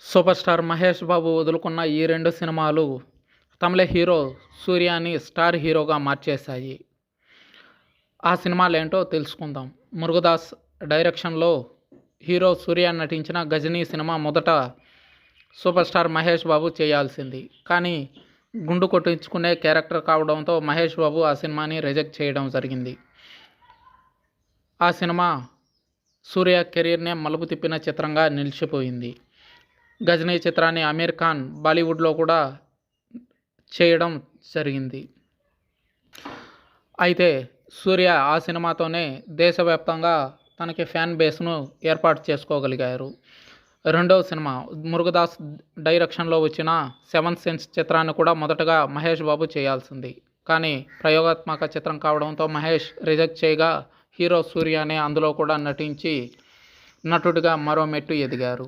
Super star Mahesh Babu వదులుకున్న ఈ 2 సినిమాలు తమిళ hero సూర్యాని star హీరోగా మార్చేశాయి. ఆ సినిమాలేంటో తెలుసుకుందాం. 'మురుగదాస్' డైరెక్షన్‌లో హీరో సూర్య నటించిన 'గజినీ' సినిమా మొదట సూపర్ స్టార్ మహేష్ బాబు చేయాల్సింది. కానీ గుండు కొట్టించుకునే క్యారెక్టర్ కావడంతో మహేష్ బాబు ఆ సినిమాని రిజెక్ట్ చేయడం జరిగింది. ఆ సినిమా సూర్య కెరీర్‌నే మలుపు తిప్పిన చిత్రంగా నిలిచిపోయింది. 'గజినీ' చిత్రాన్ని ఆమీర్ ఖాన్ బాలీవుడ్‌లో కూడా చేయడం జరిగింది. అయితే సూర్య ఆ సినిమాతోనే దేశవ్యాప్తంగా తనకి ఫ్యాన్ బేస్‌ను ఏర్పాటు చేసుకోగలిగారు. రెండవ సినిమా 'మురుగదాస్' డైరెక్షన్‌లో వచ్చిన 'సెవెంత్ సెన్స్' చిత్రాన్ని కూడా మొదటగా మహేష్ బాబు చేయాల్సింది. కానీ ప్రయోగాత్మక చిత్రం కావడంతో మహేష్ రిజెక్ట్ చేయగా హీరో సూర్యనే అందులో కూడా నటించి నటుడిగా మరో మెట్టు ఎదిగారు.